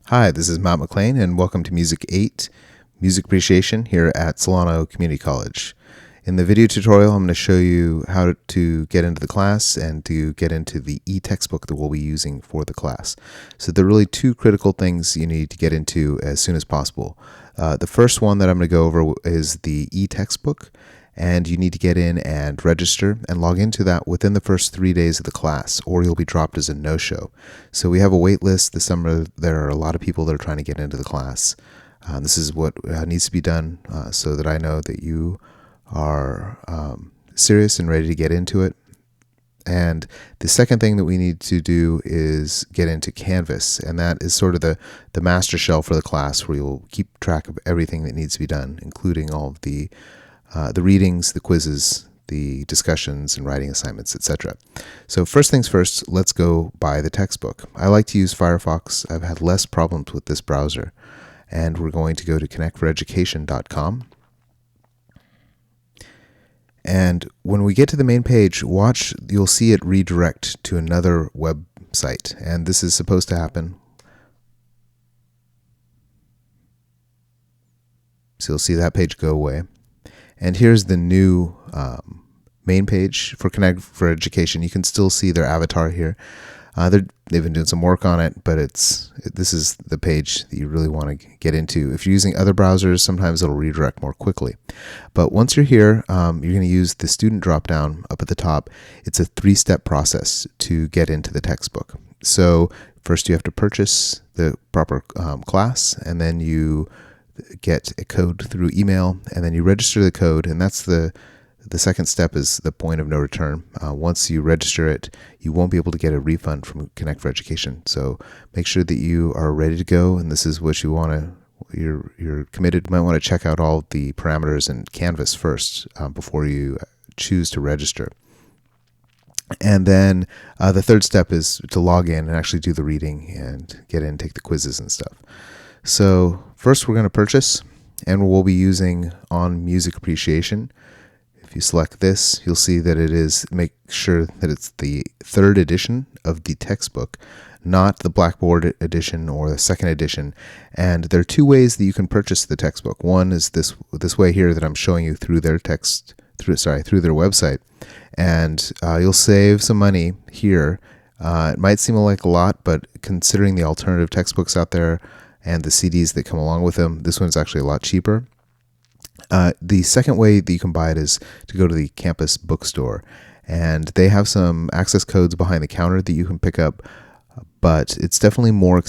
Hi, this is Matt McLean, and welcome to Music 8, Music Appreciation here at Solano Community College. In the video tutorial, I'm going to show you how to get into the class and to get into the e-textbook that we'll be using for the class. So there are really two critical things you need to get into as soon as possible. The first one that I'm going to go over is the e-textbook, and you need to get in and register and log into that within the first 3 days of the class, or you'll be dropped as a no-show. So we have a wait list this summer. There are a lot of people that are trying to get into the class. This is what needs to be done so that I know that you are serious and ready to get into it. And the second thing that we need to do is get into Canvas, and that is sort of the master shell for the class, where you'll keep track of everything that needs to be done, including all of the readings, the quizzes, the discussions, and writing assignments, etc. So first things first, let's go buy the textbook. I like to use Firefox. I've had less problems with this browser. And we're going to go to connectforeducation.com. And when we get to the main page, watch, you'll see it redirect to another website. And this is supposed to happen. So you'll see that page go away. And here's the new main page for Connect for Education. You can still see their avatar here. They've been doing some work on it, but this is the page that you really want to get into. If you're using other browsers, sometimes it'll redirect more quickly. But once you're here, you're going to use the student drop-down up at the top. It's a 3-step process to get into the textbook. So first you have to purchase the proper class, and then you get a code through email, and then you register the code, and that's the second step is the point of no return. Once you register it, you won't be able to get a refund from Connect for Education. So make sure that you are ready to go, and this is what you want to, you're committed. You might want to check out all the parameters in Canvas first before you choose to register. And then the third step is to log in and actually do the reading and get in, take the quizzes and stuff. So first we're going to purchase, and we'll be using On Music Appreciation. If you select this, you'll see that it is, make sure that it's the 3rd edition of the textbook, not the Blackboard edition or the 2nd edition. And there are 2 ways that you can purchase the textbook. One is this way here that I'm showing you through their through their website. And you'll save some money here. It might seem like a lot, but considering the alternative textbooks out there and the CDs that come along with them, this one's actually a lot cheaper. The second way that you can buy it is to go to the campus bookstore, and they have some access codes behind the counter that you can pick up, but it's definitely more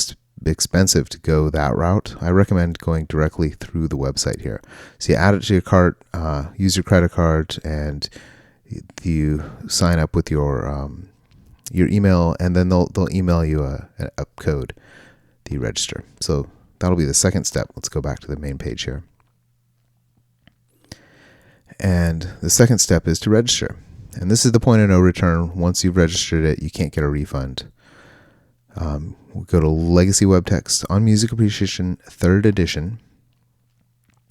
expensive to go that route. I recommend going directly through the website here. So you add it to your cart, use your credit card, and you sign up with your email, and then they'll email you a code that you register. So that'll be the second step. Let's go back to the main page here. And the second step is to register. And this is the point of no return. Once you've registered it, you can't get a refund. We'll go to Legacy Web Text on Music Appreciation 3rd edition.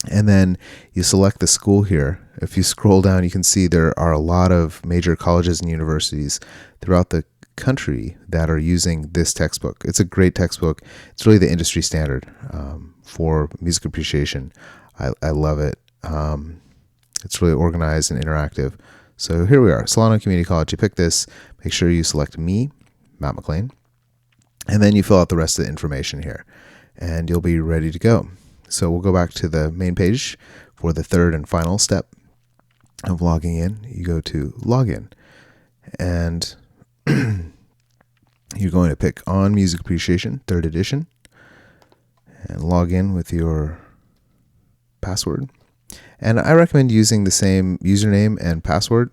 And then you select the school here. If you scroll down, you can see there are a lot of major colleges and universities throughout the country that are using this textbook. It's a great textbook. It's really the industry standard for music appreciation. I love it. It's really organized and interactive. So here we are, Solano Community College. You pick this, make sure you select me, Matt McLean, and then you fill out the rest of the information here, and you'll be ready to go. So we'll go back to the main page for the 3rd and final step of logging in. You go to Login, and you're going to pick On Music Appreciation 3rd edition, and log in with your password. And I recommend using the same username and password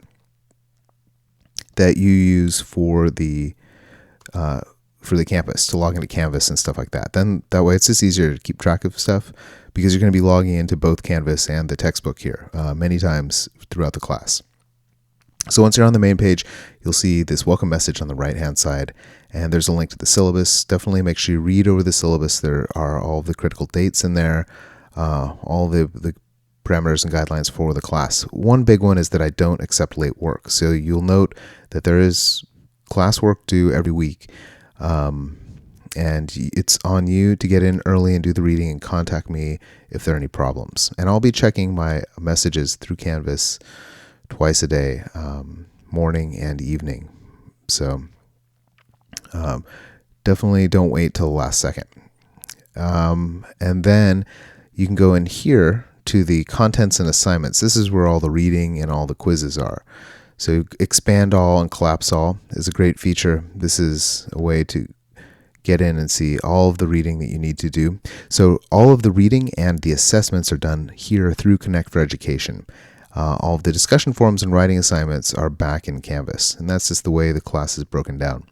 that you use for the campus, to log into Canvas and stuff like that. Then that way it's just easier to keep track of stuff, because you're going to be logging into both Canvas and the textbook here many times throughout the class. So once you're on the main page, you'll see this welcome message on the right-hand side, and there's a link to the syllabus. Definitely make sure you read over the syllabus. There are all the critical dates in there, all the parameters and guidelines for the class. One big one is that I don't accept late work. So you'll note that there is classwork due every week. And it's on you to get in early and do the reading and contact me if there are any problems. And I'll be checking my messages through Canvas twice a day, morning and evening. So definitely don't wait till the last second. And then you can go in here to the contents and assignments. This is where all the reading and all the quizzes are. So expand all and collapse all is a great feature. This is a way to get in and see all of the reading that you need to do. So all of the reading and the assessments are done here through Connect for Education. All of the discussion forums and writing assignments are back in Canvas, and that's just the way the class is broken down.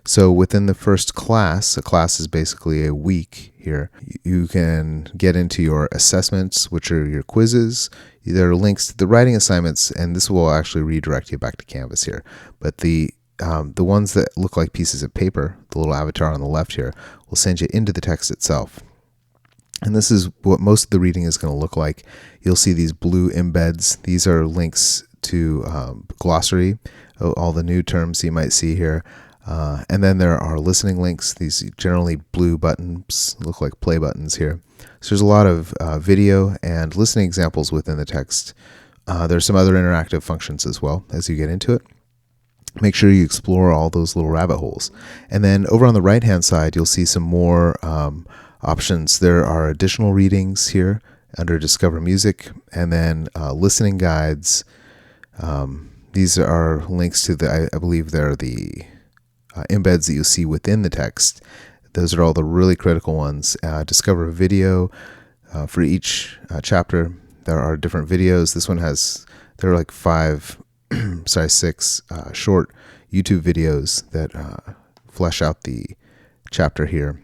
So within the first class, a class is basically a week here. You can get into your assessments, which are your quizzes. There are links to the writing assignments, and this will actually redirect you back to Canvas here. But the ones that look like pieces of paper, the little avatar on the left here, will send you into the text itself. And this is what most of the reading is going to look like. You'll see these blue embeds. These are links to glossary, all the new terms you might see here. And then there are listening links. These generally blue buttons look like play buttons here. So there's a lot of video and listening examples within the text. There's some other interactive functions as well as you get into it. Make sure you explore all those little rabbit holes. And then over on the right-hand side, you'll see some more options. There are additional readings here under Discover Music, and then listening guides. These are links to I believe they're the embeds that you'll see within the text. Those are all the really critical ones. Discover a video for each chapter. There are different videos. This one there are like 6 short YouTube videos that flesh out the chapter here.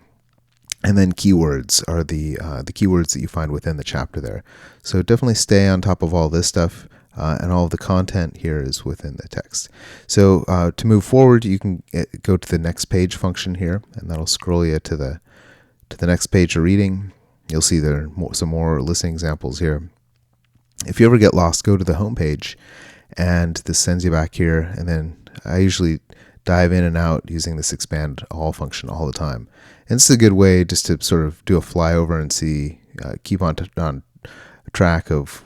And then keywords are the keywords that you find within the chapter there. So definitely stay on top of all this stuff, and all of the content here is within the text. So to move forward, you can go to the next page function here, and that'll scroll you to the next page of reading. You'll see there are some more listening examples here. If you ever get lost, go to the home page, and this sends you back here. And then I usually dive in and out using this expand all function all the time. And this is a good way just to sort of do a flyover and see, keep on track of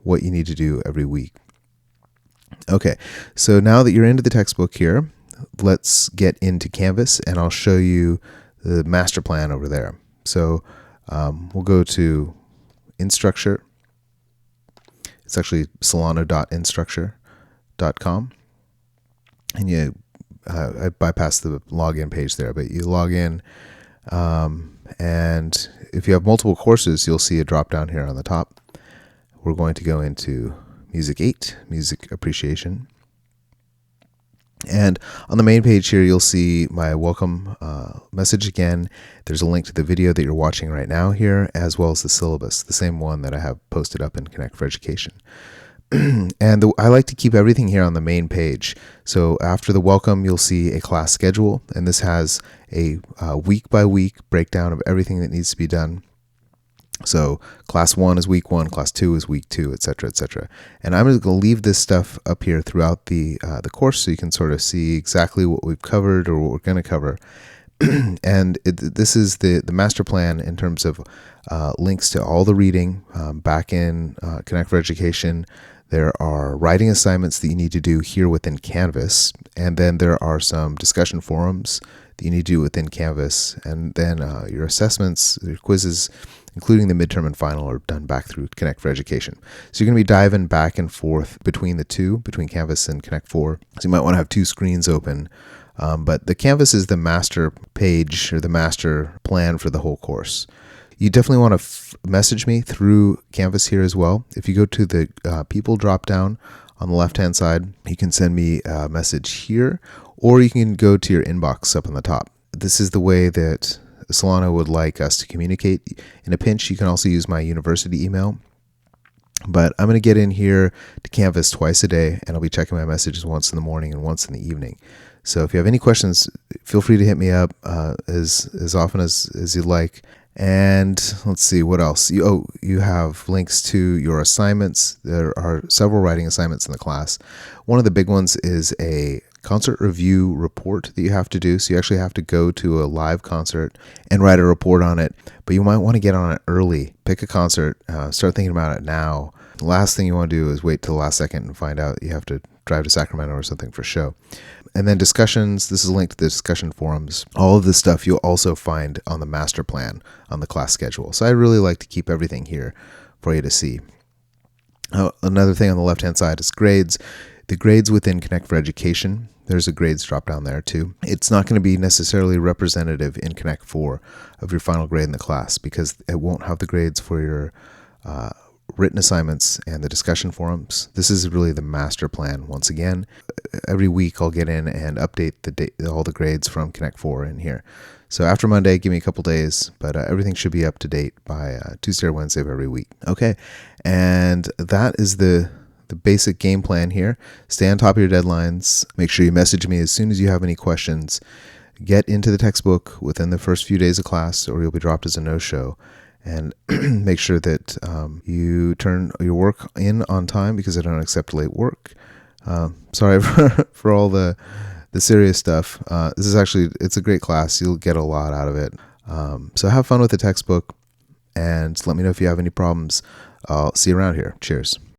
what you need to do every week. Okay, so now that you're into the textbook here, let's get into Canvas, and I'll show you the master plan over there. So we'll go to Instructure. It's actually solano.instructure.com. And I bypassed the login page there, but you log in, and if you have multiple courses, you'll see a drop down here on the top. We're going to go into Music 8, Music Appreciation. And on the main page here, you'll see my welcome message again. There's a link to the video that you're watching right now here, as well as the syllabus, the same one that I have posted up in Connect for Education. And I like to keep everything here on the main page. So after the welcome, you'll see a class schedule, and this has a week-by-week breakdown of everything that needs to be done. So class 1 is week 1, class 2 is week 2, etc., etc. And I'm just going to leave this stuff up here throughout the course so you can sort of see exactly what we've covered or what we're going to cover. And this is the master plan in terms of links to all the reading back in Connect for Education. There are writing assignments that you need to do here within Canvas, and then there are some discussion forums that you need to do within Canvas, and then your assessments, your quizzes, including the midterm and final, are done back through Connect for Education. So you're going to be diving back and forth between the two, between Canvas and Connect 4. So you might want to have two screens open, but the Canvas is the master page or the master plan for the whole course. You definitely want to message me through Canvas here as well. If you go to the people drop down on the left-hand side, you can send me a message here, or you can go to your inbox up on the top. This is the way that Solano would like us to communicate. In a pinch, you can also use my university email. But I'm going to get in here to Canvas twice a day, and I'll be checking my messages once in the morning and once in the evening. So if you have any questions, feel free to hit me up as often as you'd like. And let's see, what else? You have links to your assignments. There are several writing assignments in the class. One of the big ones is a concert review report that you have to do. So you actually have to go to a live concert and write a report on it. But you might want to get on it early. Pick a concert. Start thinking about it now. The last thing you want to do is wait till the last second and find out you have to drive to Sacramento or something for a show. And then discussions. This is linked to the discussion forums. All of this stuff you'll also find on the master plan on the class schedule. So I really like to keep everything here for you to see. Another thing on the left-hand side is grades. The grades within Connect for Education, there's a grades drop down there too. It's not going to be necessarily representative in Connect 4 of your final grade in the class because it won't have the grades for your written assignments and the discussion forums. This is really the master plan. Once again, every week I'll get in and update all the grades from Connect 4 in here. So after Monday, give me a couple days, but everything should be up to date by Tuesday or Wednesday of every week. Okay, and that is the basic game plan here. Stay on top of your deadlines. Make sure you message me as soon as you have any questions. Get into the textbook within the first few days of class or you'll be dropped as a no-show. And make sure that you turn your work in on time because I don't accept late work. Sorry for all the serious stuff. This is actually, it's a great class. You'll get a lot out of it. So have fun with the textbook and let me know if you have any problems. I'll see you around here. Cheers.